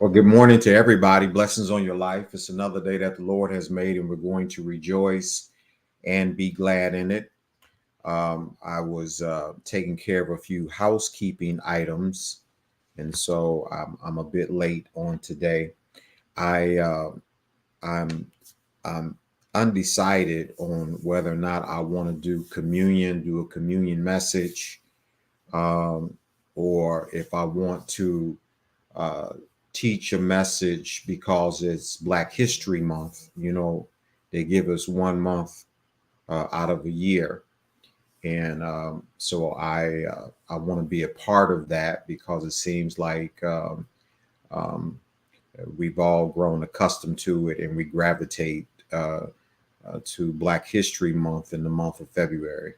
Well, good morning to everybody. Blessings on your life. It's another day that the Lord has made, and we're going to rejoice and be glad in it. I was taking care of a few housekeeping items, and so I'm a bit late on today. I I'm I'm undecided on whether or not I want to do a communion message, um, or if I want to uh, teach a message because it's Black History Month. They give us 1 month out of a year, and so I want to be a part of that because it seems like um, we've all grown accustomed to it, and we gravitate to Black History Month in the month of February,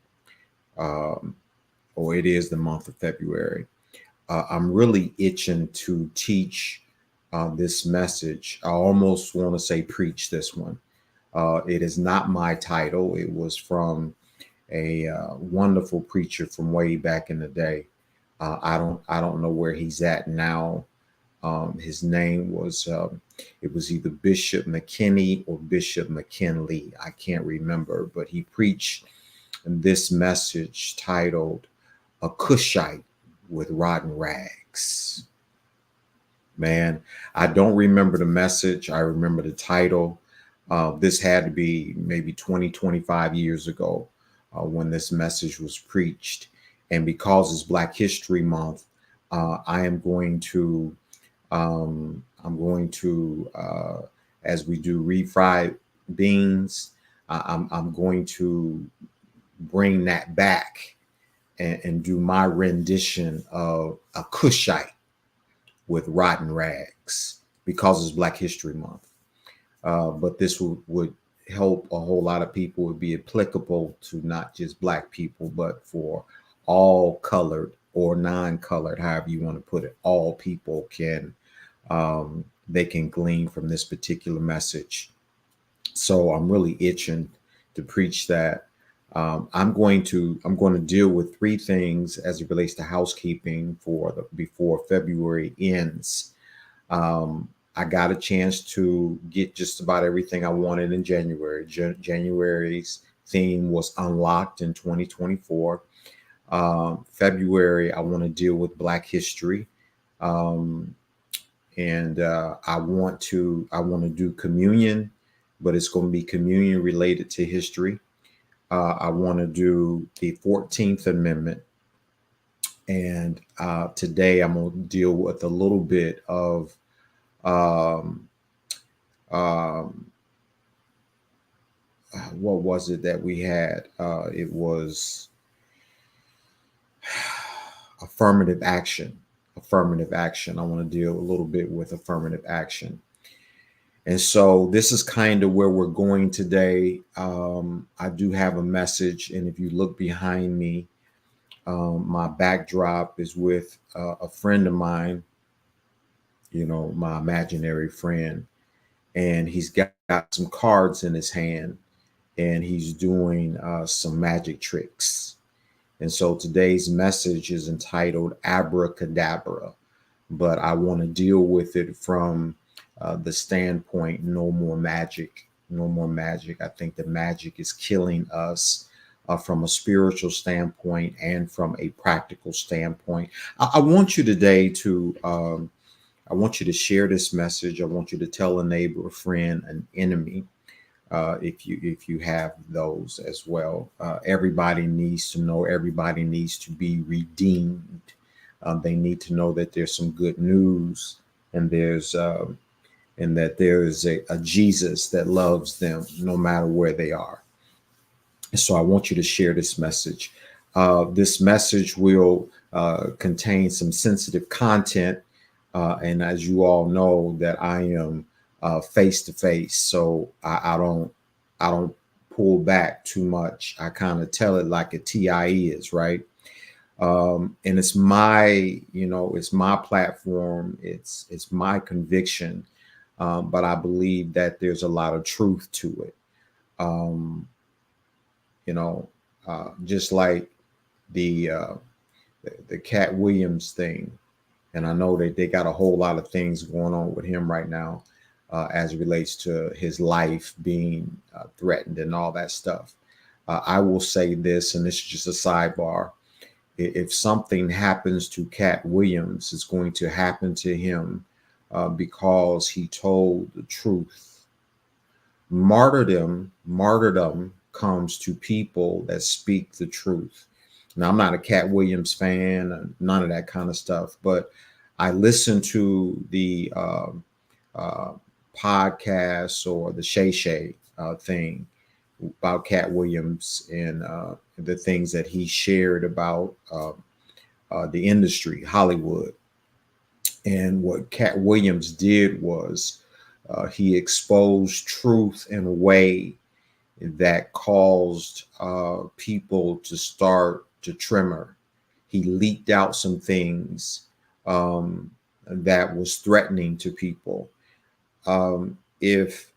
um, or it is the month of February. I'm really itching to teach this message. I almost want to say preach this one. It is not my title. It was from a wonderful preacher from way back in the day. I don't know where he's at now. His name was it was either Bishop McKinney or Bishop McKinley. I can't remember, but he preached this message titled "A Cushite with Rotten Rags." Man, I don't remember the message. I remember the title. This had to be maybe 20, 25 years ago when this message was preached. And because it's Black History Month, I am going to, as we do refried beans, I'm going to bring that back and do my rendition of a Cushite with rotten rags because it's Black History Month. But this would help a whole lot of people. It would be applicable to not just Black people, but for all colored or non-colored, however you want to put it. All people they can glean from this particular message. So I'm really itching to preach that. I'm going to deal with three things as it relates to housekeeping before February ends. I got a chance to get just about everything I wanted in January. January's theme was unlocked in 2024. February, I want to deal with Black history, um, and I want to do communion, but it's going to be communion related to history. I want to do the 14th Amendment. And today I'm going to deal with a little bit of um, um, what was it that we had? It was affirmative action. Affirmative action. I want to deal a little bit with affirmative action. And so this is kind of where we're going today. I do have a message. And if you look behind me, my backdrop is with a friend of mine, my imaginary friend, and he's got some cards in his hand and he's doing some magic tricks. And so today's message is entitled Abracadabra, but I want to deal with it from the standpoint no more magic, no more magic. I think the magic is killing us from a spiritual standpoint and from a practical standpoint. I want you today to I want you to share this message. I want you to tell a neighbor, a friend, an enemy, if you have those as well. Everybody needs to know. Everybody needs to be redeemed. They need to know that there's some good news, and that there is a Jesus that loves them no matter where they are. So I want you to share this message. This message will contain some sensitive content. And as you all know, that I am face to face, so I don't pull back too much. I kind of tell it like a TIE is, right? And it's my platform. It's my conviction, but I believe that there's a lot of truth to it. Um, just like the the Cat Williams thing. And I know that they got a whole lot of things going on with him right now, as it relates to his life being threatened and all that stuff. I will say this, and this is just a sidebar. If something happens to Cat Williams, it's going to happen to him because he told the truth. Martyrdom comes to people that speak the truth. Now, I'm not a Cat Williams fan, none of that kind of stuff, but I listen to the uh, podcast or the Shay Shay thing about Cat Williams and the things that he shared about the industry, Hollywood. And what Cat Williams did was he exposed truth in a way that caused people to start to tremor. He leaked out some things that was threatening to people. If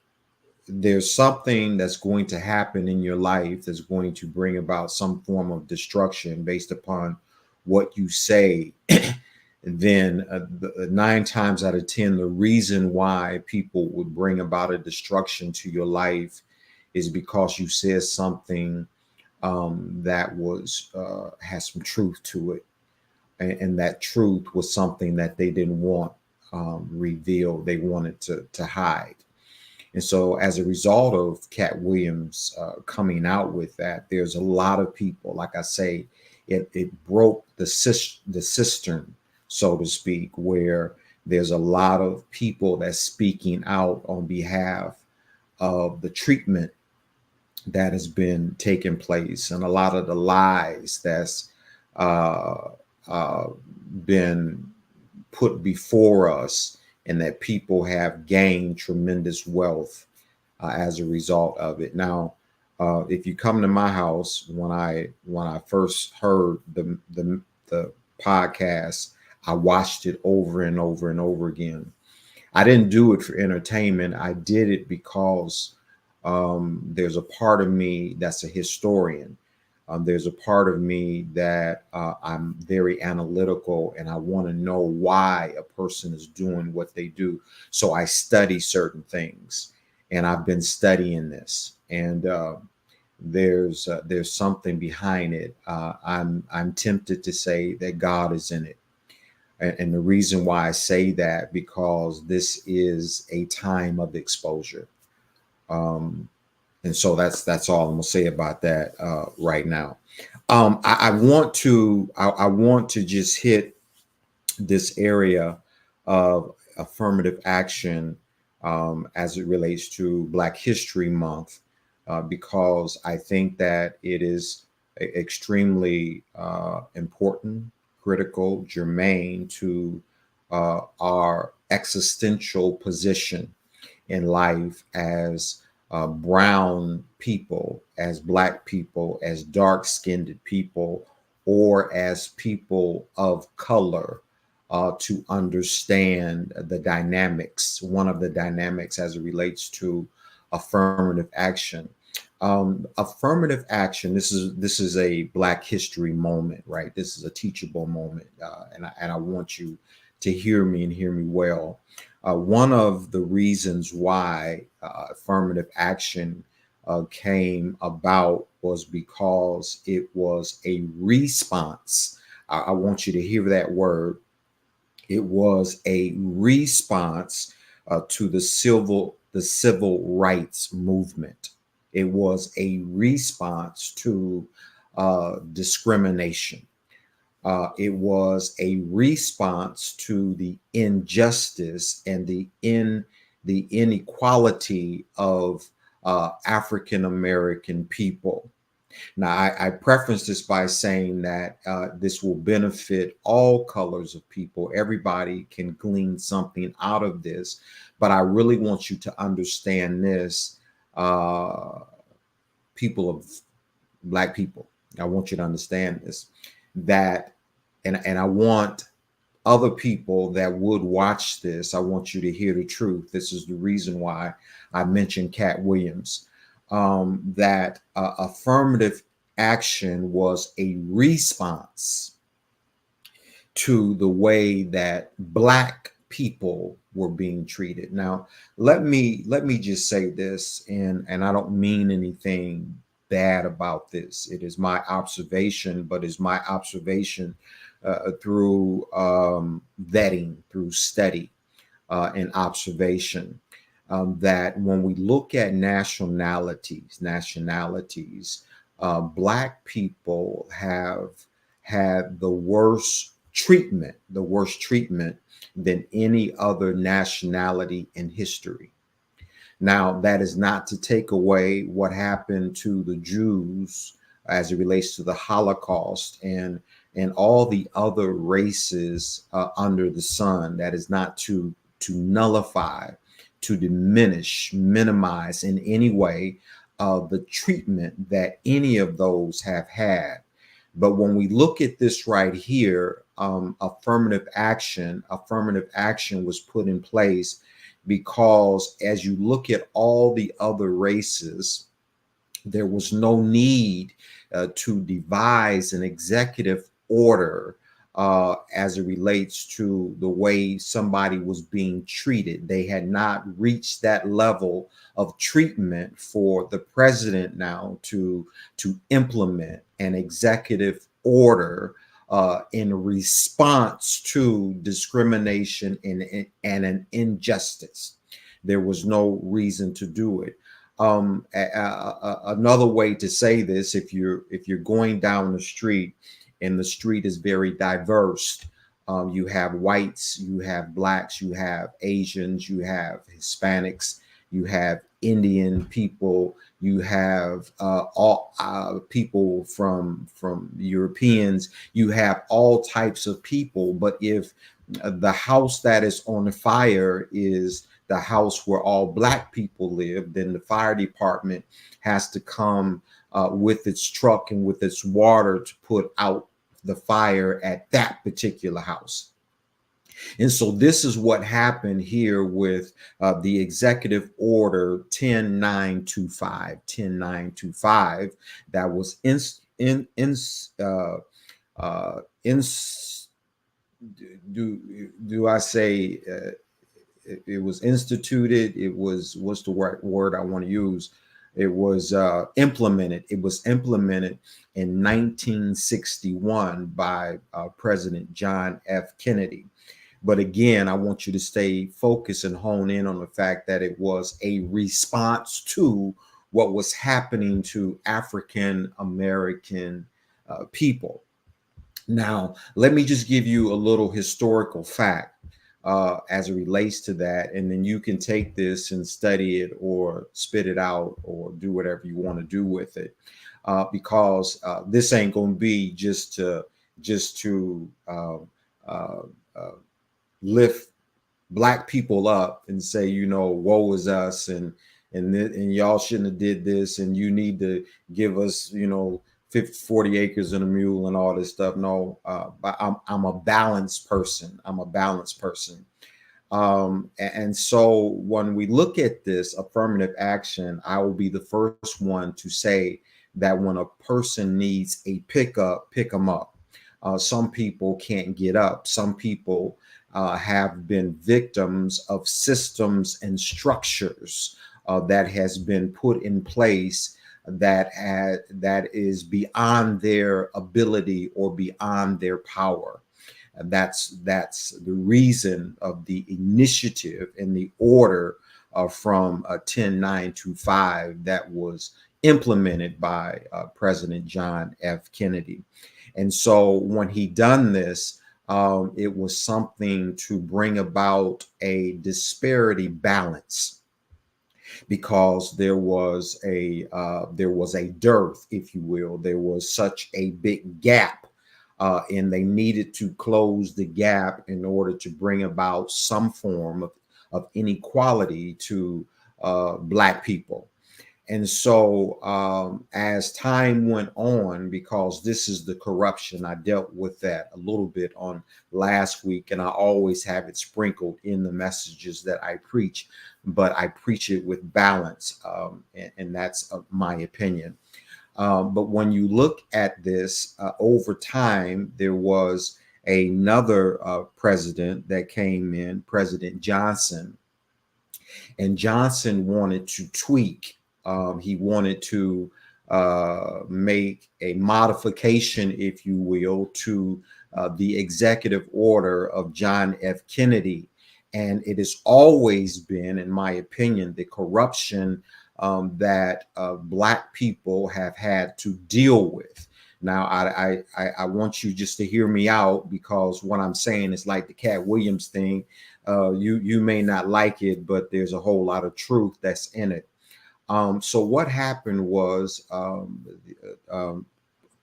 there's something that's going to happen in your life that's going to bring about some form of destruction based upon what you say, then 9 times out of 10, the reason why people would bring about a destruction to your life is because you said something that was has some truth to it, and that truth was something that they didn't want revealed. They wanted to hide. And so, as a result of Cat Williams coming out with that, there's a lot of people. Like I say, it broke the cistern, so to speak, where there's a lot of people that's speaking out on behalf of the treatment that has been taking place, and a lot of the lies that's uh, uh, been put before us, and that people have gained tremendous wealth as a result of it. Now, if you come to my house, when I first heard the podcast, I watched it over and over and over again. I didn't do it for entertainment. I did it because there's a part of me that's a historian. There's a part of me that I'm very analytical, and I want to know why a person is doing what they do. So I study certain things, and I've been studying this, and there's something behind it. I'm tempted to say that God is in it, and the reason why I say that, because this is a time of exposure. Um, and so that's all I'm gonna say about that right now. I want to just hit this area of affirmative action as it relates to Black History Month, because I think that it is extremely important, critical, germane to our existential position in life as brown people, as Black people, as dark skinned people, or as people of color, to understand the dynamics, one of the dynamics as it relates to affirmative action. Affirmative action. This is a Black History moment, right? This is a teachable moment, and I want you to hear me and hear me well. One of the reasons why affirmative action came about was because it was a response. I want you to hear that word. It was a response to the civil rights movement. It was a response to discrimination. It was a response to the injustice and the inequality of African American people. Now, I preface this by saying that this will benefit all colors of people. Everybody can glean something out of this, but I really want you to understand this, uh, people of Black people. I want you to understand this, that, and I want other people that would watch this, I want you to hear the truth. This is the reason why I mentioned Cat Williams, that affirmative action was a response to the way that Black people were being treated. Now, let me just say this, and I don't mean anything bad about this. It is my observation, but it's my observation through vetting, through study and observation. That when we look at nationalities, Black people have had the worst treatment than any other nationality in history. Now, that is not to take away what happened to the Jews as it relates to the Holocaust and all the other races under the sun. That is not to nullify, to diminish, minimize in any way the treatment that any of those have had. But when we look at this right here, affirmative action was put in place because as you look at all the other races, there was no need to devise an executive order as it relates to the way somebody was being treated. They had not reached that level of treatment for the president now to implement an executive order in response to discrimination and an injustice. There was no reason to do it. Another way to say this, if you're going down the street and the street is very diverse, you have whites, you have Blacks, you have Asians, you have Hispanics, you have Indian people, you have all people from Europeans, you have all types of people. But if the house that is on fire is the house where all Black people live, then the fire department has to come with its truck and with its water to put out the fire at that particular house. And so this is what happened here with the executive order 10925 that was do I say it was instituted. It was, what's the word I want to use? It was implemented. It was implemented in 1961 by President John F. Kennedy. But again, I want you to stay focused and hone in on the fact that it was a response to what was happening to African American people. Now, let me just give you a little historical fact as it relates to that. And then you can take this and study it or spit it out or do whatever you want to do with it. Because this ain't going to be just to lift Black people up and say, you know, woe is us, and y'all shouldn't have did this, and you need to give us, you know, 40 acres and a mule and all this stuff. No, but I'm a balanced person. I'm a balanced person. And so when we look at this affirmative action, I will be the first one to say that when a person needs a pickup, pick them up. Some people can't get up. Some people have been victims of systems and structures that has been put in place that is beyond their ability or beyond their power. And that's the reason of the initiative and the order from 10925 that was implemented by President John F. Kennedy. And so when he done this, it was something to bring about a disparity balance, because there was a dearth, if you will. There was such a big gap, and they needed to close the gap in order to bring about some form of inequality to Black people. And so as time went on, because this is the corruption, I dealt with that a little bit on last week, and I always have it sprinkled in the messages that I preach, but I preach it with balance, and that's my opinion. But when you look at this over time, there was another president that came in, President Johnson, and Johnson wanted to tweak. He wanted to make a modification, if you will, to the executive order of John F. Kennedy. And it has always been, in my opinion, the corruption that Black people have had to deal with. Now, I want you just to hear me out, because what I'm saying is like the Cat Williams thing. You may not like it, but there's a whole lot of truth that's in it. So what happened was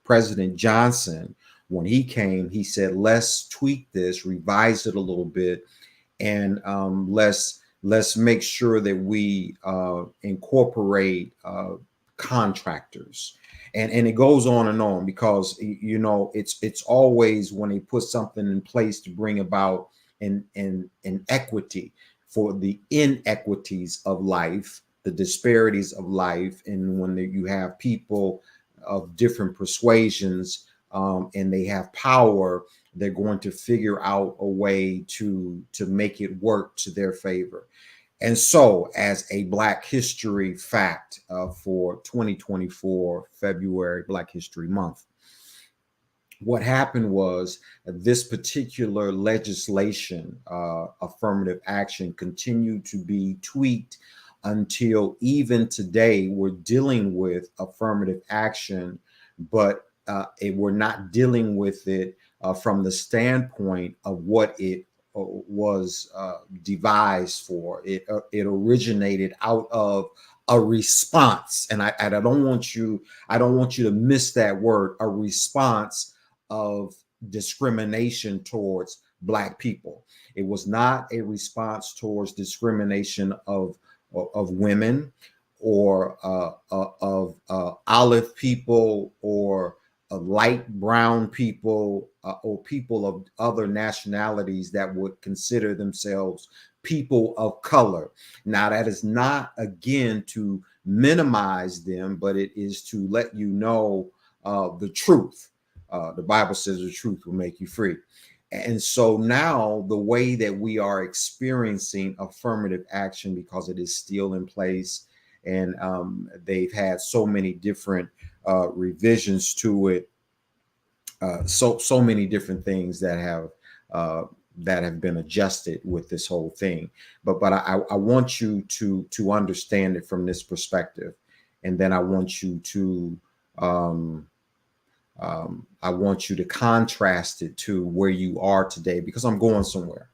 President Johnson, when he came, he said, let's tweak this, revise it a little bit, and let's make sure that we incorporate contractors. And it goes on and on, because you know it's always when they put something in place to bring about an equity for the inequities of life, the disparities of life, and when you have people of different persuasions and they have power, they're going to figure out a way to make it work to their favor. And so, as a Black History fact for 2024 February, Black History Month, what happened was this particular legislation, affirmative action, continued to be tweaked until even today we're dealing with affirmative action, but we're not dealing with it from the standpoint of what it was devised for. It originated out of a response, and I don't want you to miss that word, a response of discrimination towards Black people. It was not a response towards discrimination of women or of olive people or light brown people or people of other nationalities that would consider themselves people of color. Now, that is not, again, to minimize them, but it is to let you know the truth. The Bible says the truth will make you free. And so now the way that we are experiencing affirmative action, because it is still in place, and they've had so many different revisions to it, so many different things that have been adjusted with this whole thing. But I want you to understand it from this perspective, and then I want you to contrast it to where you are today, because I'm going somewhere.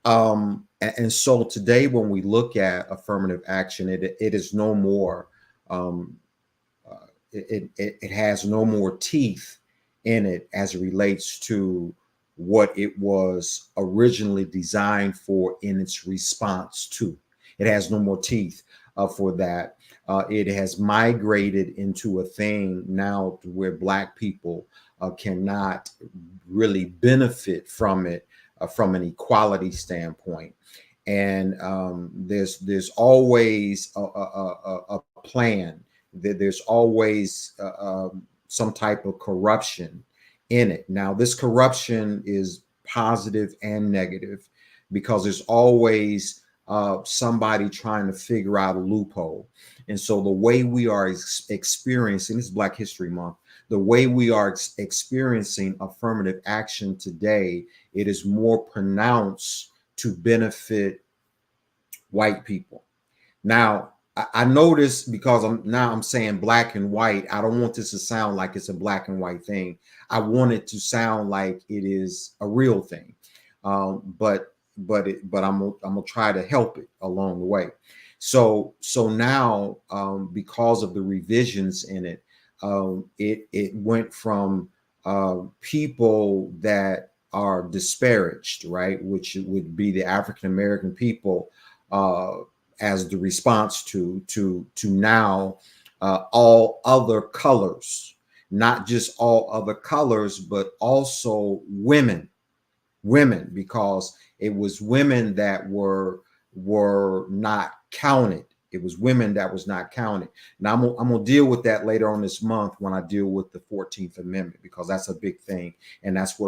And so today, when we look at affirmative action, it is no more. It has no more teeth in it as it relates to what it was originally designed for in its response to. It has no more teeth for that. It has migrated into a thing now to where Black people cannot really benefit from it from an equality standpoint. And there's always a plan. There's always some type of corruption in it. Now, this corruption is positive and negative, because there's always somebody trying to figure out a loophole. And so the way we are experiencing, this is Black History Month, the way we are experiencing affirmative action today, it is more pronounced to benefit white people. Now, I notice, because I'm saying black and white, I don't want this to sound like it's a black and white thing. I want it to sound like it is a real thing. But I'm gonna try to help it along the way. So now, because of the revisions in it, it went from people that are disparaged, right, which would be the African American people, as the response to now all other colors, not just all other colors, but also women, because it was women that were not counted It was women that was not counted. Now I'm gonna deal with that later on this month when I deal with the 14th Amendment, because that's a big thing, and that's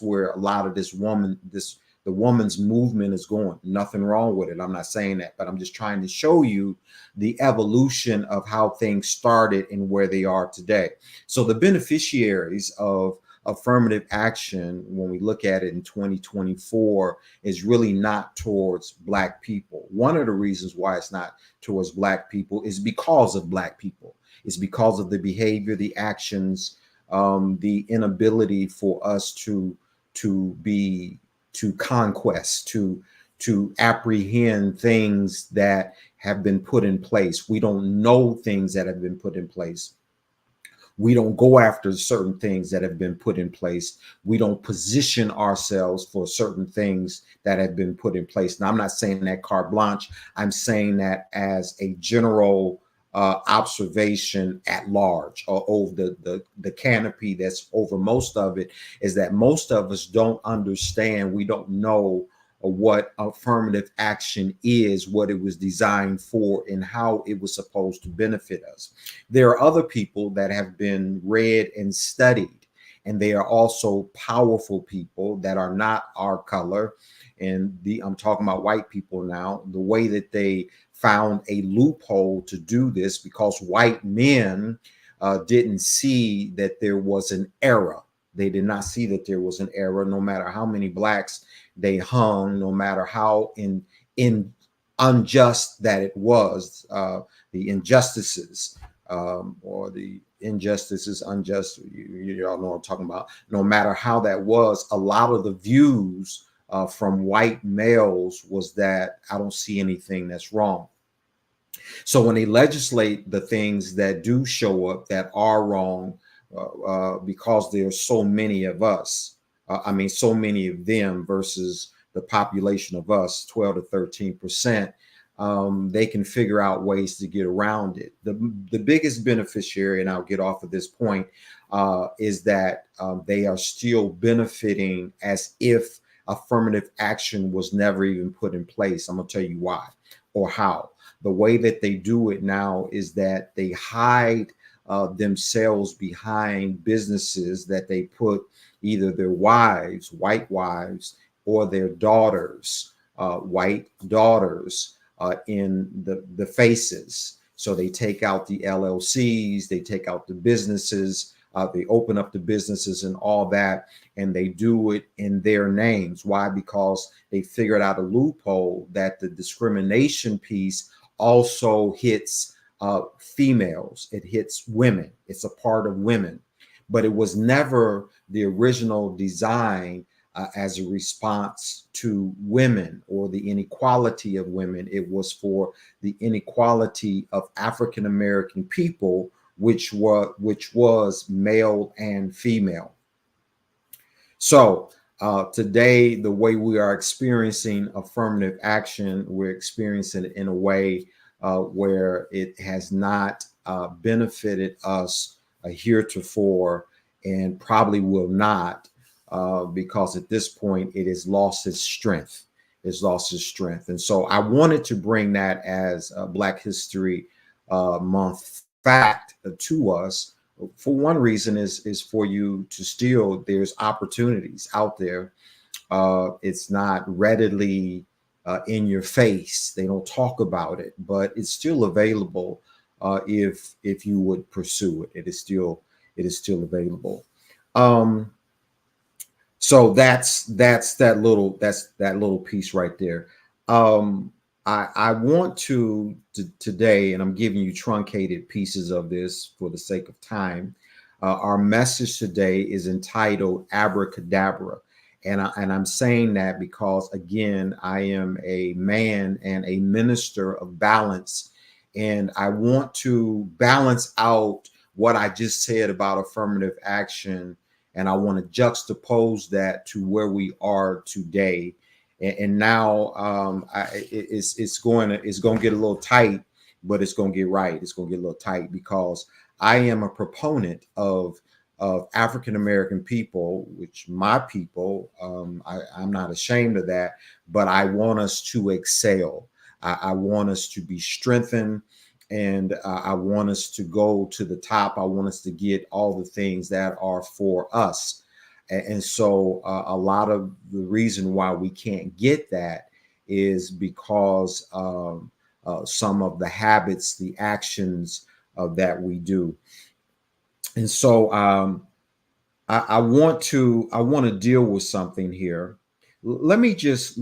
where a lot of the woman's movement is going. Nothing wrong with it. I'm not saying that, but I'm just trying to show you the evolution of how things started and where they are today. So the beneficiaries of affirmative action, when we look at it in 2024, is really not towards Black people. One of the reasons why it's not towards Black people is because of Black people. It's because of the behavior, the actions, the inability for us to be to conquest, to apprehend things that have been put in place. We don't know things that have been put in place. We don't go after certain things that have been put in place. We don't position ourselves for certain things that have been put in place. Now, I'm not saying that carte blanche. I'm saying that as a general observation at large, or over the canopy that's over most of it, is that most of us don't understand. We don't know what affirmative action is, what it was designed for, and how it was supposed to benefit us. There are other people that have been read and studied, and they are also powerful people that are not our color. And I'm talking about white people now, the way that they found a loophole to do this, because white men didn't see that there was an error. They did not see that there was an error, no matter how many Blacks they hung, no matter how in unjust that it was, the injustices, or the injustices, unjust, you all know what I'm talking about. No matter how that was, a lot of the views from white males was that I don't see anything that's wrong. So when they legislate the things that do show up that are wrong, because there are so many of us, so many of them versus the population of us, 12 to 13%, they can figure out ways to get around it. The biggest beneficiary, and I'll get off of this point, is that they are still benefiting as if affirmative action was never even put in place. I'm going to tell you why or how. The way that they do it now is that they hide themselves behind businesses that they put either their wives, white wives, or their daughters, white daughters, in the faces. So they take out the LLCs, they take out the businesses, they open up the businesses and all that, and they do it in their names. Why? Because they figured out a loophole that the discrimination piece also hits females. It hits women. It's a part of women, but it was never the original design as a response to women or the inequality of women. It was for the inequality of African American people, which was male and female. So today, the way we are experiencing affirmative action, we're experiencing it in a way where it has not benefited us heretofore, and probably will not, because at this point it has lost its strength. It's lost its strength. And so I wanted to bring that as a Black History Month fact to us. For one reason is for you to still, there's opportunities out there. It's not readily in your face. They don't talk about it, but it's still available if you would pursue it. It is still available. So that's that little piece right there. I want to today, and I'm giving you truncated pieces of this for the sake of time. Our message today is entitled Abracadabra. And I'm saying that because, again, I am a man and a minister of balance. And I want to balance out what I just said about affirmative action. And I want to juxtapose that to where we are today. And now it's going to get a little tight, but it's going to get right. It's going to get a little tight because I am a proponent of African American people, which my people, I'm not ashamed of that, but I want us to excel. I want us to be strengthened, and I want us to go to the top. I want us to get all the things that are for us. And so a lot of the reason why we can't get that is because some of the habits, the actions that we do. And so I want to deal with something here. Let me just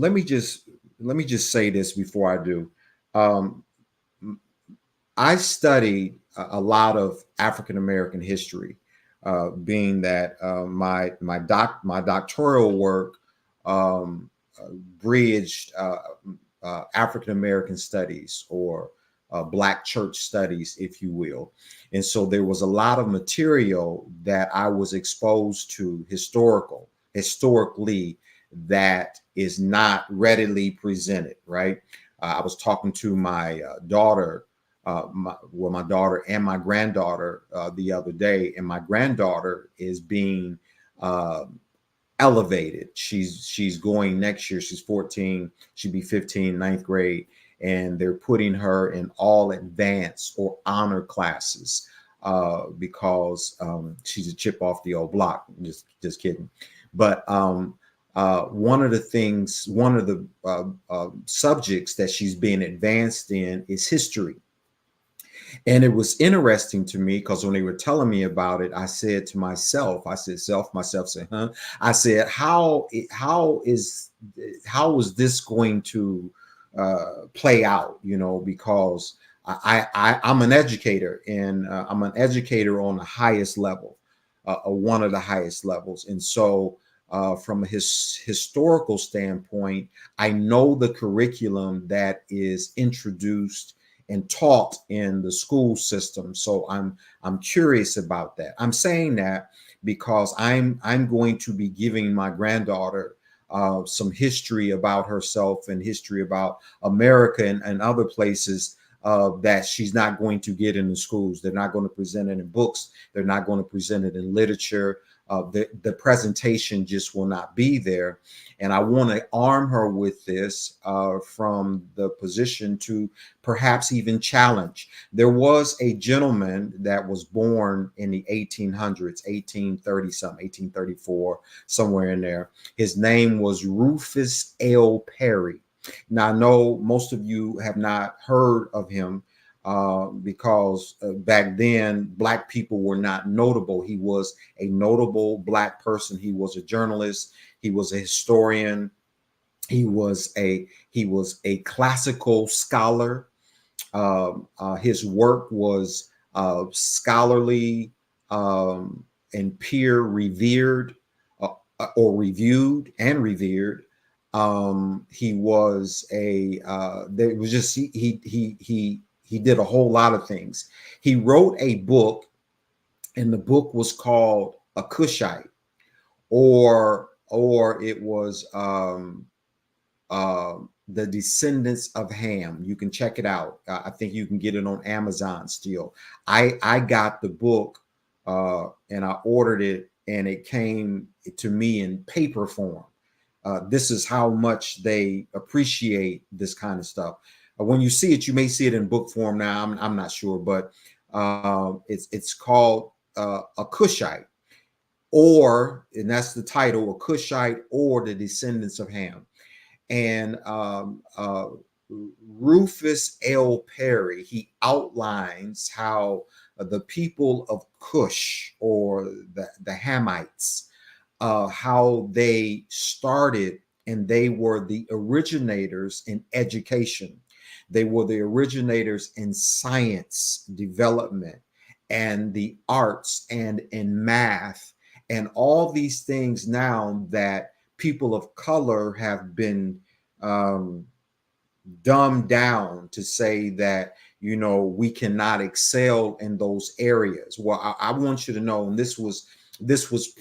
say this before I do. Um, I studied a lot of African American history, being that my doctoral work um, bridged African American studies, or Black church studies, if you will. And so there was a lot of material that I was exposed to historically, that is not readily presented, right? I was talking to my daughter, my daughter and my granddaughter the other day, and my granddaughter is being uh, elevated. She's going next year. She's 14. She'll be 15, ninth grade, and they're putting her in all advanced or honor classes because she's a chip off the old block. Just kidding. But one of the subjects that she's being advanced in is history. And it was interesting to me because when they were telling me about it, I said to myself, I said, myself said, huh? I said, how is this going to play out? Because I'm an educator, and I'm an educator on the highest level, one of the highest levels. And so from a historical standpoint, I know the curriculum that is introduced and taught in the school system. So I'm curious about that. I'm saying that because I'm going to be giving my granddaughter some history about herself and history about America and other places that she's not going to get in the schools. They're not going to present it in books. They're not going to present it in literature. The presentation just will not be there. And I want to arm her with this from the position to perhaps even challenge. There was a gentleman that was born in the 1800s, 1830 something, 1834, somewhere in there. His name was Rufus L. Perry. Now, I know most of you have not heard of him because back then, Black people were not notable. He was a notable Black person. He was a journalist. He was a historian. He was a classical scholar. His work was scholarly and peer revered, or reviewed and revered. He was there was just he did a whole lot of things. He wrote a book, and the book was called A Cushite, or it was The Descendants of Ham. You can check it out. I think you can get it on Amazon still. I got the book and I ordered it, and it came to me in paper form. This is how much they appreciate this kind of stuff. When you see it, you may see it in book form now. I'm not sure, but it's called A Cushite, and that's the title, A Cushite or The Descendants of Ham. And Rufus L. Perry, he outlines how the people of Cush, or the Hamites, how they started, and they were the originators in education. They were the originators in science development and the arts and in math and all these things now that people of color have been dumbed down to say that we cannot excel in those areas. Well, I want you to know, and this was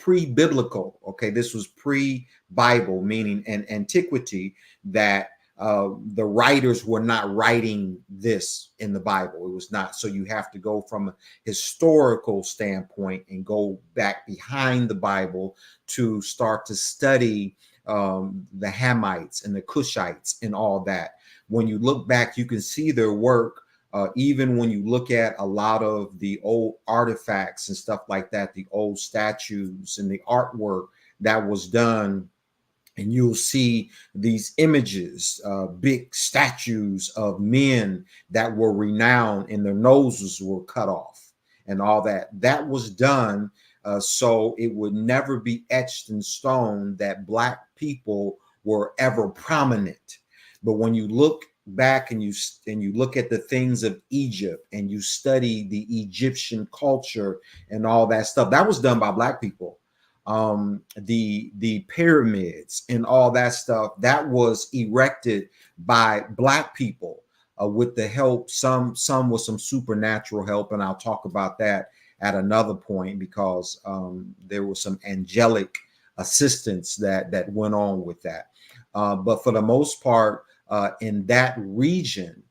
pre-biblical, okay? This was pre-Bible, meaning in antiquity, that the writers were not writing this in the Bible. It was not. So you have to go from a historical standpoint and go back behind the Bible to start to study the Hamites and the Cushites and all that. When you look back, you can see their work. Even when you look at a lot of the old artifacts and stuff like that, the old statues and the artwork that was done, and you'll see these images, big statues of men that were renowned and their noses were cut off and all that. That was done so it would never be etched in stone that Black people were ever prominent. But when you look back and you look at the things of Egypt and you study the Egyptian culture and all that stuff, that was done by Black people. The pyramids and all that stuff, that was erected by Black people with the help, some with some supernatural help, and I'll talk about that at another point, because there was some angelic assistance that went on with that. But for the most part, in that region,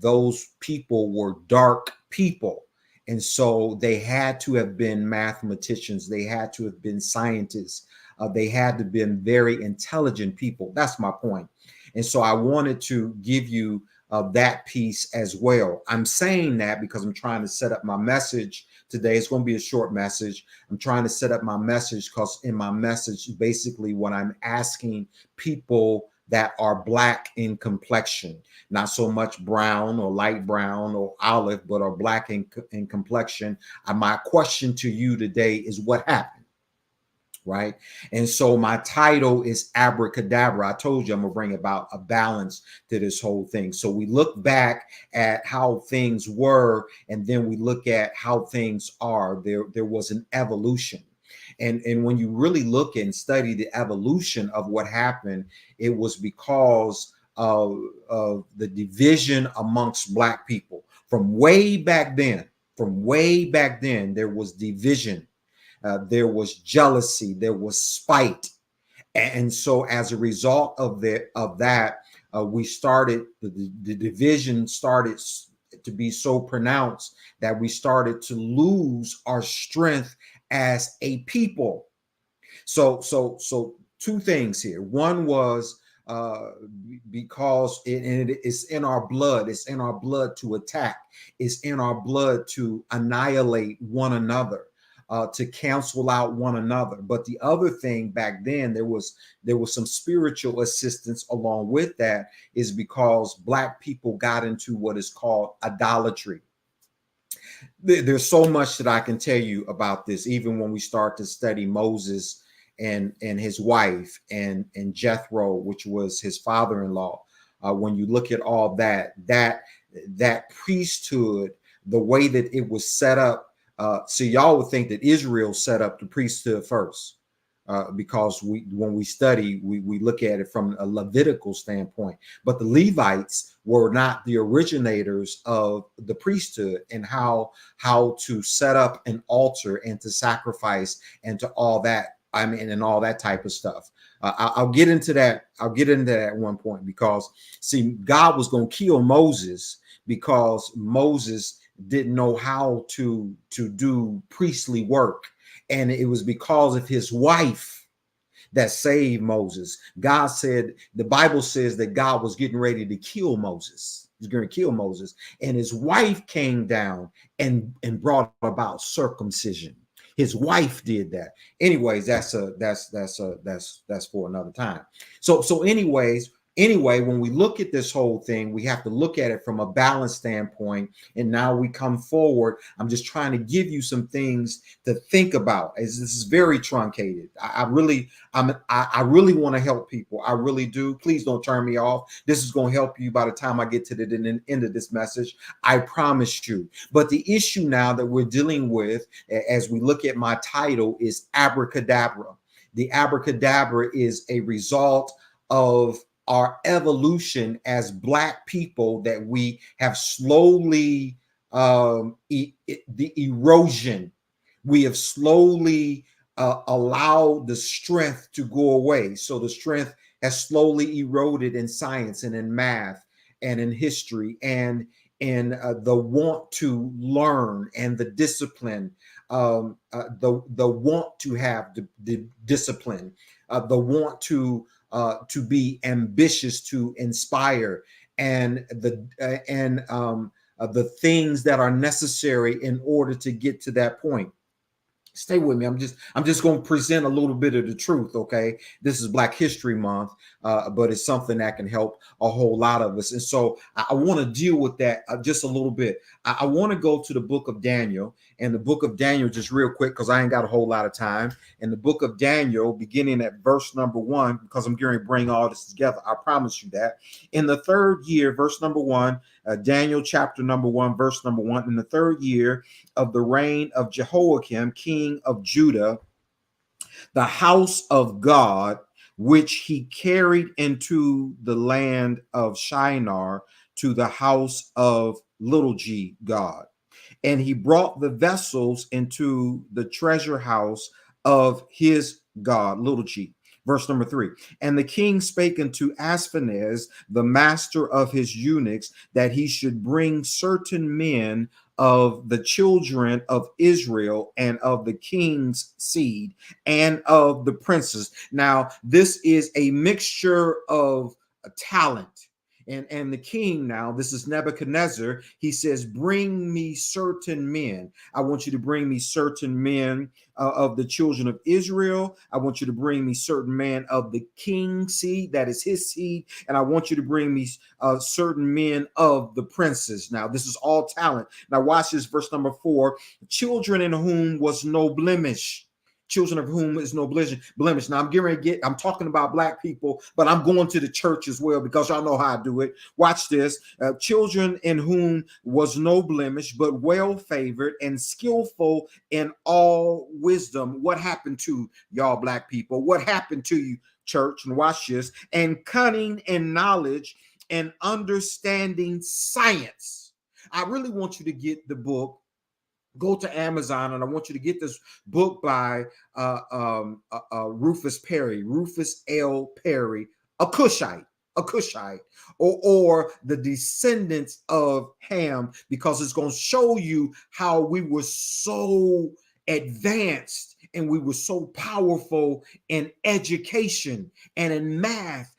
those people were dark people. And so they had to have been mathematicians. They had to have been scientists. They had to have been very intelligent people. That's my point. And so I wanted to give you that piece as well. I'm saying that because I'm trying to set up my message today. It's going to be a short message. I'm trying to set up my message because in my message, basically what I'm asking people that are Black in complexion, not so much brown or light brown or olive, but are Black in complexion. My question to you today is what happened, right? And so my title is Abracadabra. I told you I'm gonna bring about a balance to this whole thing. So we look back at how things were, and then we look at how things are. There was an evolution. And when you really look and study the evolution of what happened, it was because of the division amongst Black people. From way back then, there was division, there was jealousy, there was spite. And so as a result of that, we started, the division started to be so pronounced that we started to lose our strength as a people. So two things here. One was because it's in our blood. It's in our blood to attack. It's in our blood to annihilate one another, to cancel out one another. But the other thing back then, there was some spiritual assistance along with that, is because Black people got into what is called idolatry. There's so much that I can tell you about this, even when we start to study Moses and his wife and Jethro, which was his father-in-law. When you look at all that priesthood, the way that it was set up. So y'all would think that Israel set up the priesthood first. Because when we study, we look at it from a Levitical standpoint. But the Levites were not the originators of the priesthood and how to set up an altar and to sacrifice and to all that. I mean, and all that type of stuff. I'll get into that. I'll get into that at one point, because see, God was going to kill Moses because Moses didn't know how to do priestly work. And it was because of his wife that saved Moses. God said, the Bible says that God was getting ready to kill Moses. He's going to kill Moses. And his wife came down and brought about circumcision. His wife did that. Anyways, that's for another time. So anyway, when we look at this whole thing, we have to look at it from a balanced standpoint. And now we come forward. I'm just trying to give you some things to think about, as this is very truncated. I really want to help people. I really do. Please don't turn me off. This is going to help you by the time I get to the end of this message. I promise you. But the issue now that we're dealing with, as we look at my title, is abracadabra. The abracadabra is a result of our evolution as Black people, that we have slowly, the erosion, we have slowly allowed the strength to go away. So the strength has slowly eroded in science and in math and in history and in the want to learn and the discipline, the want to have the discipline. the want to be ambitious, to inspire, and the things that are necessary in order to get to that point. Stay with me. I'm just going to present a little bit of the truth. Okay, this is Black History Month, but it's something that can help a whole lot of us. And so I want to deal with that just a little bit. I want to go to the book of Daniel, and the book of Daniel just real quick, because I ain't got a whole lot of time. In the book of Daniel, beginning at verse number 1, because I'm going to bring all this together. I promise you that. In the third year, verse number 1, Daniel chapter number 1, verse number 1, in the third year of the reign of Jehoiakim, king of Judah, the house of God, which he carried into the land of Shinar, to the house of little g God. And he brought the vessels into the treasure house of his God, little g. Verse number 3, and the king spake unto Ashpenaz, the master of his eunuchs, that he should bring certain men of the children of Israel and of the king's seed and of the princes. Now, this is a mixture of talent. And the king, now this is Nebuchadnezzar, he says, bring me certain men. I want you to bring me certain men of the children of Israel. I want you to bring me certain men of the king's seed, that is his seed. And I want you to bring me certain men of the princes. Now, this is all talent. Now, watch this, verse number 4, children in whom was no blemish. Children of whom is no blemish. Now I'm talking about Black people, but I'm going to the church as well, because y'all know how I do it. Watch this. Children in whom was no blemish, but well favored and skillful in all wisdom. What happened to y'all Black people? What happened to you, church? And watch this. And cunning and knowledge and understanding science. I really want you to get the book. Go to Amazon, and I want you to get this book by Rufus Perry, Rufus L. Perry, a Cushite, or the descendants of Ham, because it's going to show you how we were so advanced and we were so powerful in education and in math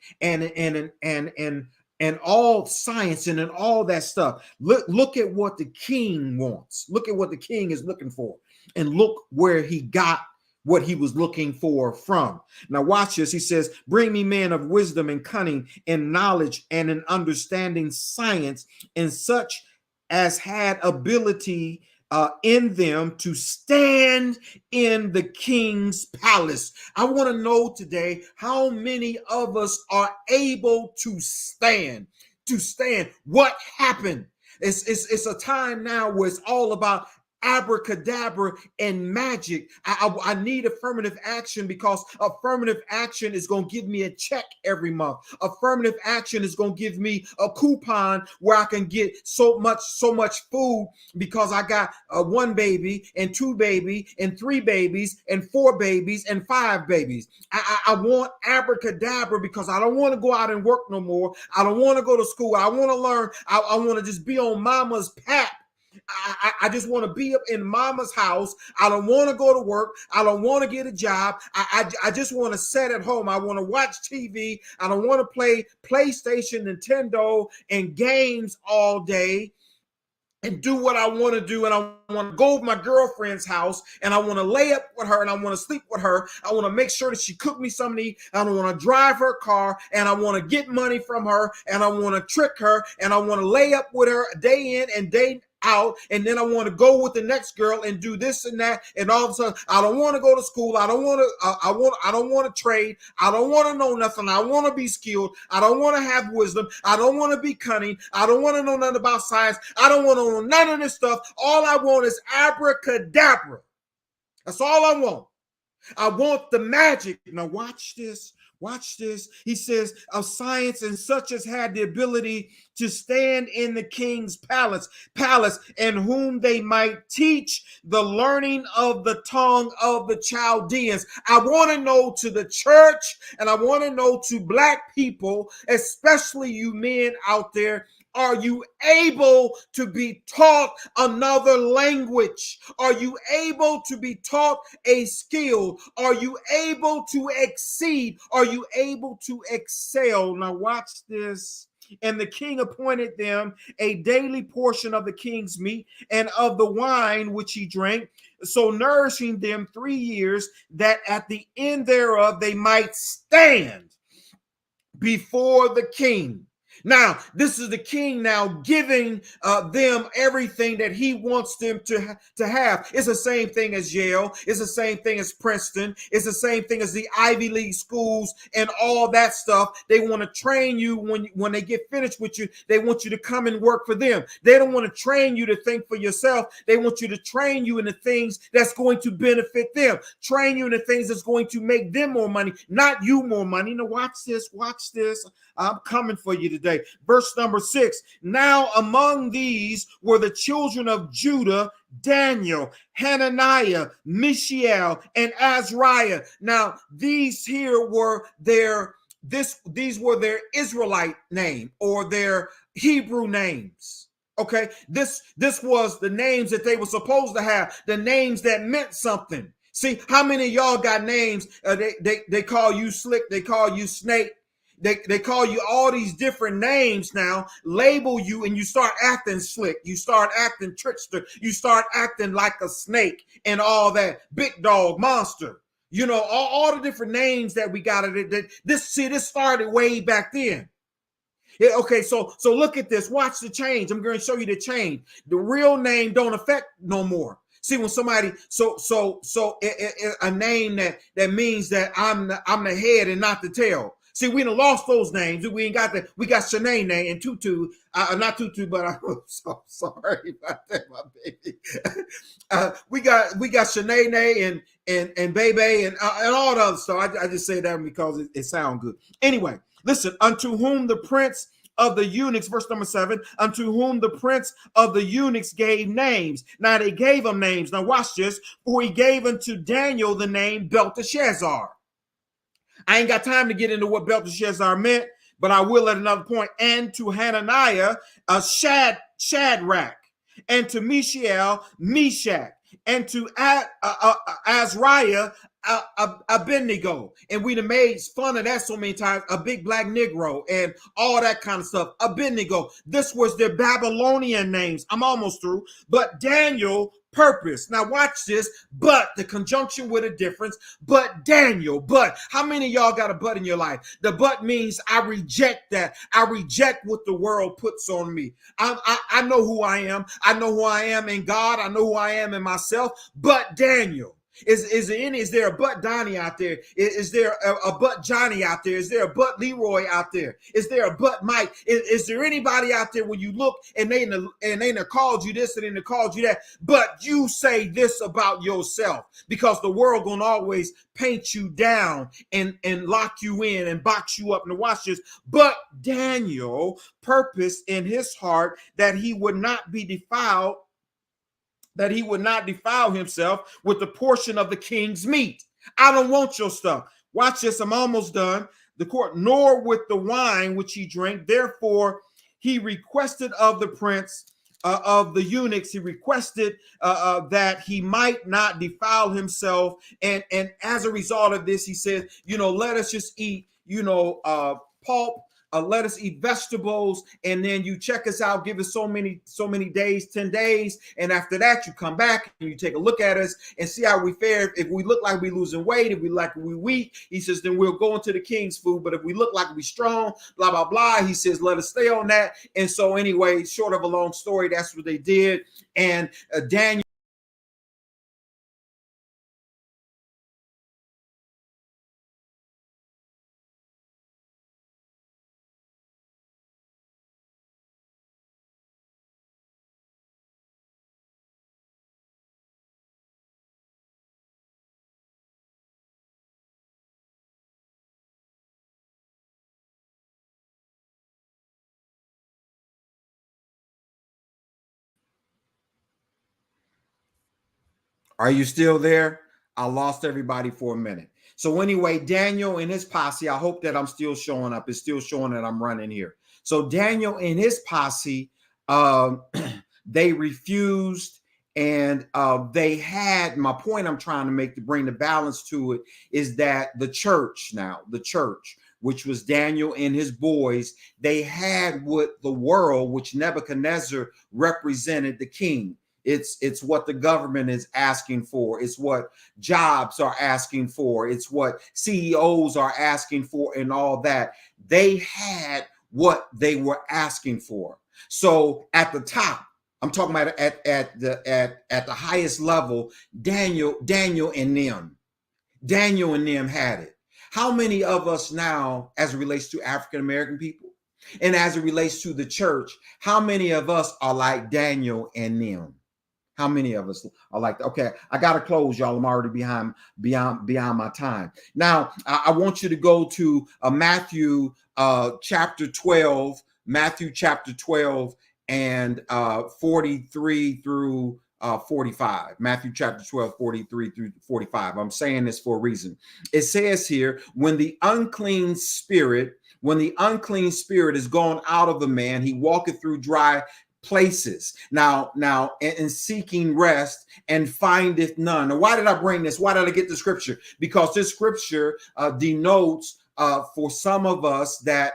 and all science and in all that stuff. Look at what the king wants. Look at what the king is looking for, and look where he got what he was looking for from. Now watch this. He says, bring me men of wisdom and cunning and knowledge and in understanding science, and such as had ability in them to stand in the king's palace. I want to know today, how many of us are able to stand? What happened? It's a time now where it's all about abracadabra and magic. I need affirmative action, because affirmative action is going to give me a check every month. Affirmative action is going to give me a coupon where I can get so much food, because I got 1 baby and 2 babies and 3 babies and 4 babies and 5 babies. I want abracadabra, because I don't want to go out and work no more. I don't want to go to school. I want to learn. I want to just be on mama's pap. I just want to be up in mama's house. I don't want to go to work. I don't want to get a job. I just want to sit at home. I want to watch TV. I don't want to play PlayStation, Nintendo, and games all day and do what I want to do. And I want to go to my girlfriend's house, and I want to lay up with her, and I want to sleep with her. I want to make sure that she cooked me something to eat. I want to drive her car, and I want to get money from her, and I want to trick her, and I want to lay up with her day in and day out, and then I want to go with the next girl and do this and that, and all of a sudden I don't want to go to school. I don't want to. I don't want to trade. I don't want to know nothing. I want to be skilled. I don't want to have wisdom. I don't want to be cunning. I don't want to know nothing about science. I don't want to know none of this stuff. All I want is abracadabra. That's all I want. I want the magic. Now watch this. Watch this. He says, of science, and such as had the ability to stand in the king's palace, and whom they might teach the learning of the tongue of the Chaldeans. I want to know to the church, and I want to know to Black people, especially you men out there, Are you able to be taught another language? Are you able to be taught a skill? Are you able to exceed? Are you able to excel? Now, watch this. And the king appointed them a daily portion of the king's meat and of the wine which he drank, so nourishing them 3 years, that at the end thereof they might stand before the king. Now, this is the king now giving them everything that he wants them to have. It's the same thing as Yale. It's the same thing as Princeton. It's the same thing as the Ivy League schools and all that stuff. They want to train you when they get finished with you. They want you to come and work for them. They don't want to train you to think for yourself. They want you to train you in the things that's going to benefit them. Train you in the things that's going to make them more money, not you more money. Now watch this. Watch this. I'm coming for you today. Verse number 6. Now among these were the children of Judah, Daniel, Hananiah, Mishael, and Azariah. Now these here were these were their Israelite name or their Hebrew names. Okay, this was the names that they were supposed to have, the names that meant something. See, how many of y'all got names? They call you Slick, they call you Snake. They call you all these different names now, label you, and you start acting slick. You start acting trickster. You start acting like a snake and all that. Big dog, monster. You know, all the different names that we got. This started way back then. Yeah, okay, so look at this. Watch the change. I'm going to show you the change. The real name don't affect no more. See, when somebody a name that means that I'm the head and not the tail. See, we done lost those names. We ain't got we got Shanae and Tutu, not Tutu, but I'm so sorry about that, my baby. We got Shanae and Bebe and all the other stuff. I just say that because it sounds good. Anyway, listen, unto whom the prince of the eunuchs, verse number 7, unto whom the prince of the eunuchs gave names. Now they gave them names. Now watch this. For he gave unto Daniel the name Belteshazzar. I ain't got time to get into what Belteshazzar meant, but I will at another point. And to Hananiah, Shadrach, and to Mishael, Meshach, and to Azariah, Abednego. And we'd have made fun of that so many times, a big black Negro and all that kind of stuff. Abednego. This was their Babylonian names. I'm almost through. But Daniel, purpose. Now watch this, but the conjunction with a difference, but Daniel, but how many of y'all got a but in your life? The but means I reject that. I reject what the world puts on me. I know who I am. I know who I am in God. I know who I am in myself, but Daniel. Is there a butt Donnie out there? Is there a butt Johnny out there? Is there a butt Leroy out there? Is there a butt Mike? Is there anybody out there when you look and they called you this and they called you that, but you say this about yourself? Because the world gonna always paint you down and lock you in and box you up. And watch this. But Daniel purposed in his heart that he would not be defiled, that he would not defile himself with the portion of the king's meat. I don't want your stuff. Watch this. I'm almost done. The court, nor with the wine which he drank. Therefore, he requested of the prince of the eunuchs, he requested that he might not defile himself. And as a result of this, he said, let us just eat, pulp. Let us eat vegetables, and then you check us out, give us so many days, 10 days, and after that you come back and you take a look at us and see how we fare. If we look like we losing weight, if we like we weak, he says, then we'll go into the king's food. But if we look like we strong, blah blah blah, he says, let us stay on that. And so anyway, short of a long story, that's what they did. And Daniel. Are you still there? I lost everybody for a minute. So anyway, Daniel and his posse, I hope that I'm still showing up. It's still showing that I'm running here. So Daniel and his posse, they refused, and they had, my point I'm trying to make to bring the balance to it is that the church, which was Daniel and his boys, they had what the world, which Nebuchadnezzar represented, the king. It's what the government is asking for. It's what jobs are asking for. It's what CEOs are asking for, and all that. They had what they were asking for. So at the top, I'm talking about at the highest level, Daniel and them had it. How many of us now, as it relates to African American people, and as it relates to the church, how many of us are like Daniel and them? How many of us are like that? Okay, I gotta close, y'all. I'm already beyond my time. Now, I want you to go to Matthew chapter 12, and 43 through 45. Matthew chapter 12, 43 through 45. I'm saying this for a reason. It says here, when the unclean spirit is gone out of a man, he walketh through dry places now and seeking rest, and findeth none. Now, why did I bring this? Why did I get the scripture? Because this scripture denotes for some of us that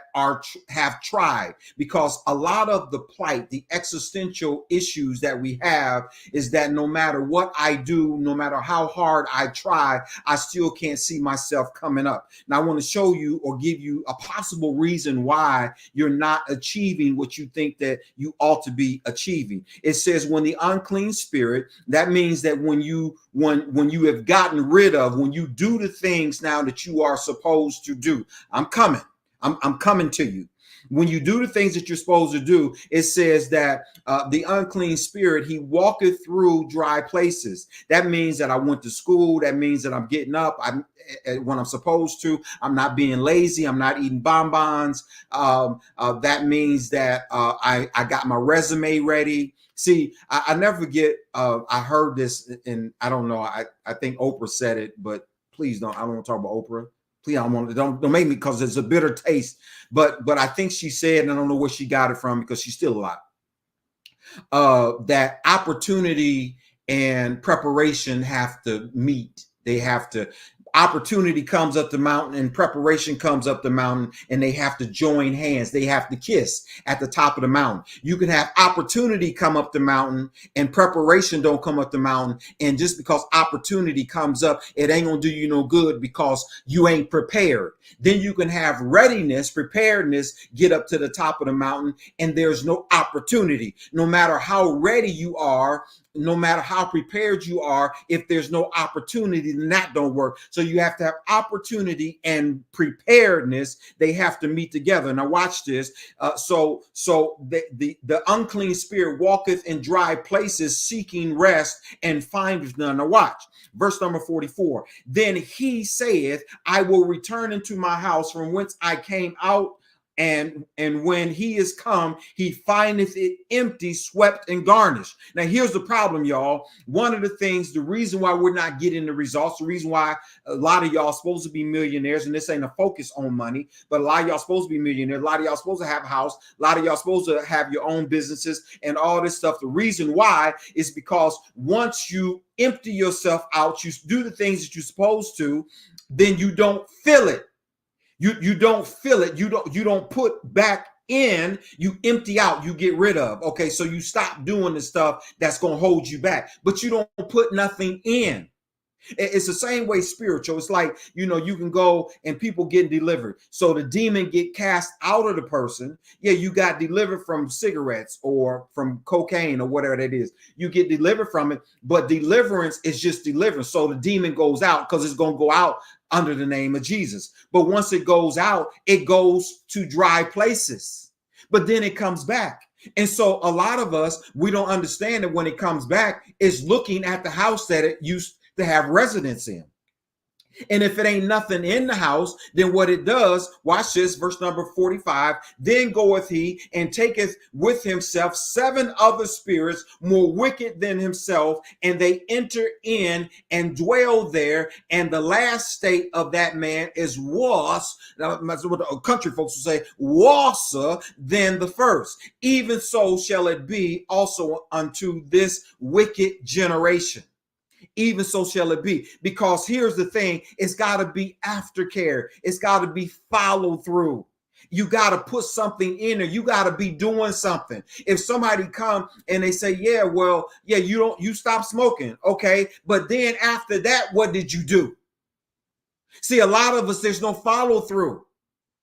have tried, because a lot of the plight, the existential issues that we have is that no matter what I do, no matter how hard I try, I still can't see myself coming up. Now, I want to show you or give you a possible reason why you're not achieving what you think that you ought to be achieving. It says, when the unclean spirit, that means that when you have gotten rid of, when you do the things now that you are supposed to do. I'm coming to you. When you do the things that you're supposed to do, it says that the unclean spirit, he walketh through dry places. That means that I went to school. That means that I'm getting up when I'm supposed to. I'm not being lazy. I'm not eating bonbons. That means that I got my resume ready. See, I never forget. I heard this, and I don't know. I think Oprah said it, but please don't. I don't want to talk about Oprah. Please, don't make me, because it's a bitter taste. But I think she said, and I don't know where she got it from because she's still alive, that opportunity and preparation have to meet. They have to. Opportunity comes up the mountain and preparation comes up the mountain, and they have to join hands. They have to kiss at the top of the mountain. You can have opportunity come up the mountain and preparation don't come up the mountain. And just because opportunity comes up, it ain't gonna do you no good because you ain't prepared. Then you can have readiness, preparedness, get up to the top of the mountain, and there's no opportunity. No matter how ready you are, no matter how prepared you are, if there's no opportunity, then that don't work. So you have to have opportunity and preparedness. They have to meet together. Now watch this. So the unclean spirit walketh in dry places, seeking rest, and findeth none. Now watch. Verse number 44. Then he saith, I will return into my house from whence I came out. And when he is come, he findeth it empty, swept, and garnished. Now, here's the problem, y'all. One of the things, the reason why we're not getting the results, the reason why a lot of y'all are supposed to be millionaires, and this ain't a focus on money, but a lot of y'all supposed to be millionaires. A lot of y'all supposed to have a house. A lot of y'all supposed to have your own businesses and all this stuff. The reason why is because once you empty yourself out, you do the things that you're supposed to, then you don't feel it. You don't feel it. You don't put back in, you empty out, you get rid of. Okay, so you stop doing the stuff that's going to hold you back, but you don't put nothing in. It's the same way spiritual. It's like, you can go and people get delivered. So the demon get cast out of the person. Yeah, you got delivered from cigarettes or from cocaine or whatever that is. You get delivered from it, but deliverance is just deliverance. So the demon goes out because it's going to go out under the name of Jesus. But once it goes out, it goes to dry places, but then it comes back. And so a lot of us, we don't understand that when it comes back, it's looking at the house that it used to have residence in. And if it ain't nothing in the house, then what it does, watch this, verse number 45, then goeth he and taketh with himself 7 other spirits more wicked than himself, and they enter in and dwell there. And the last state of that man is worse. Now, that's what the country folks will say, worse than the first. Even so shall it be also unto this wicked generation. Even so shall it be. Because here's the thing, it's got to be aftercare. It's got to be follow through. You got to put something in there. You got to be doing something. If somebody come and they say, yeah, well, yeah, you stop smoking. Okay. But then after that, what did you do? See, a lot of us, there's no follow through.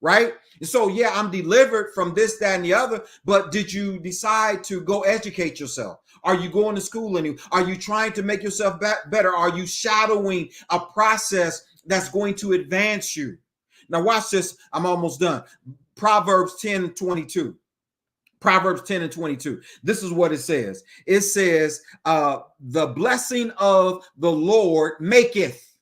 Right? And so, yeah, I'm delivered from this, that, and the other. But did you decide to go educate yourself? Are you going to school? Are you trying to make yourself better? Are you shadowing a process that's going to advance you? Now, watch this. I'm almost done. Proverbs 10:22. Proverbs 10 and 22. This is what it says. It says, the blessing of the Lord maketh.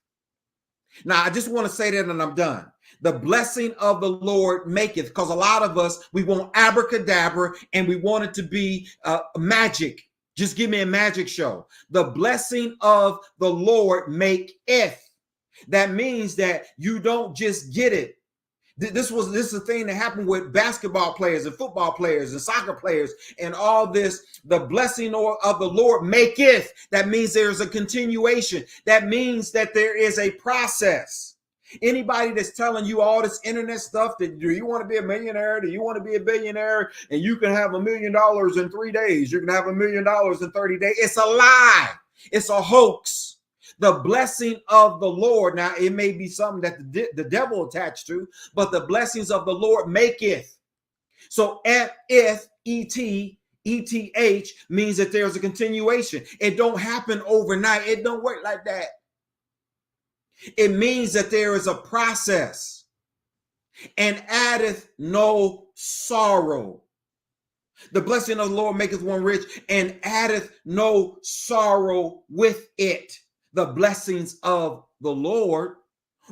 Now, I just want to say that and I'm done. The blessing of the Lord maketh, because a lot of us, we want abracadabra and we want it to be magic. Just give me a magic show. The blessing of the Lord maketh. That means that you don't just get it. This is a thing that happened with basketball players and football players and soccer players and all this. The blessing of the Lord maketh. That means there's a continuation. That means that there is a process. Anybody that's telling you all this internet stuff, that do you want to be a millionaire? Do you want to be a billionaire? And you can have $1 million in 3 days. You can have $1 million in 30 days. It's a lie. It's a hoax. The blessing of the Lord. Now, it may be something that the devil attached to, but the blessings of the Lord maketh. So F-F-E-T ETH means that there's a continuation. It don't happen overnight. It don't work like that. It means that there is a process. And addeth no sorrow. The blessing of the Lord maketh one rich and addeth no sorrow with it. The blessings of the Lord,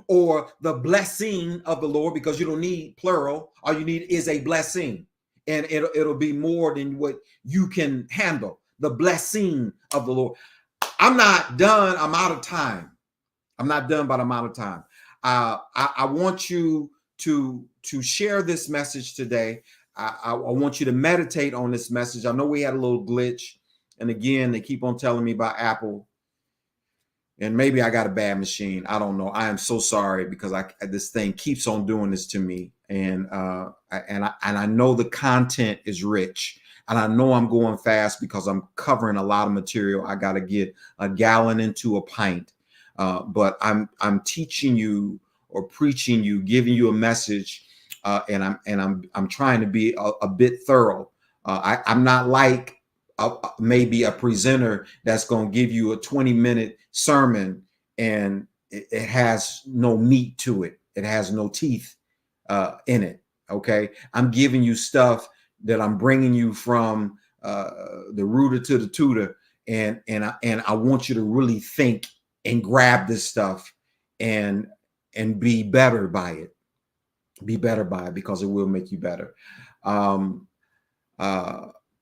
or the blessing of the Lord, because you don't need plural. All you need is a blessing. And it'll be more than what you can handle. The blessing of the Lord. I'm not done. I'm out of time. I'm not done, but I'm out of time. I want you to share this message today. I want you to meditate on this message. I know we had a little glitch. And again, they keep on telling me about Apple. And maybe I got a bad machine. I don't know. I am so sorry, because this thing keeps on doing this to me. And I know the content is rich. And I know I'm going fast because I'm covering a lot of material. I got to get a gallon into a pint. But I'm teaching you or preaching you, giving you a message, and I'm trying to be a bit thorough. I'm not like maybe a presenter that's going to give you a 20-minute sermon and it has no meat to it. It has no teeth in it. Okay, I'm giving you stuff that I'm bringing you from the rooter to the tutor, and I want you to really think and grab this stuff and be better by it. Be better by it, because it will make you better.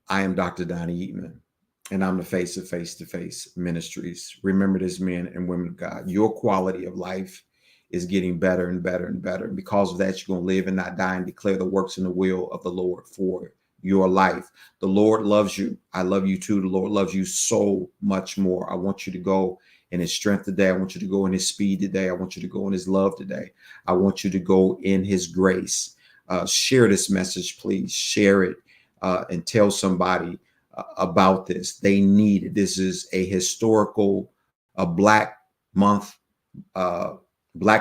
I am Dr. Donnie Eatman, and I'm the face of Face-to-Face Ministries. Remember this, men and women of God. Your quality of life is getting better and better and better. And because of that, you're going to live and not die and declare the works and the will of the Lord for your life. The Lord loves you. I love you too. The Lord loves you so much more. I want you to go in his strength today. I want you to go in his speed today. I want you to go in his love today. I want you to go in his grace. Share this message, please. Share it and tell somebody about this. They need it. This is a historical, Black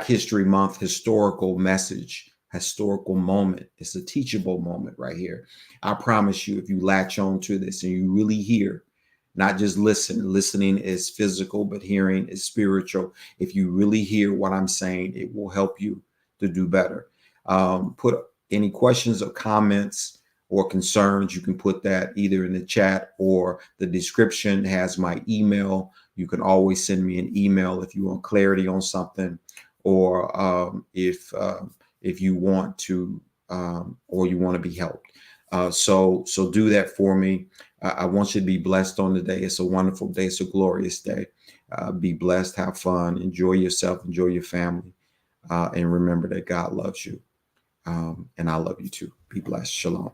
History Month historical message, historical moment. It's a teachable moment right here. I promise you, if you latch on to this and you really hear, not just listen. Listening is physical, but hearing is spiritual. If you really hear what I'm saying, it will help you to do better. Put any questions or comments or concerns. You can put that either in the chat, or the description has my email. You can always send me an email if you want clarity on something, or if you want to or you want to be helped. So do that for me. I want you to be blessed on the day. It's a wonderful day. It's a glorious day. Be blessed. Have fun. Enjoy yourself. Enjoy your family. And remember that God loves you. And I love you too. Be blessed. Shalom.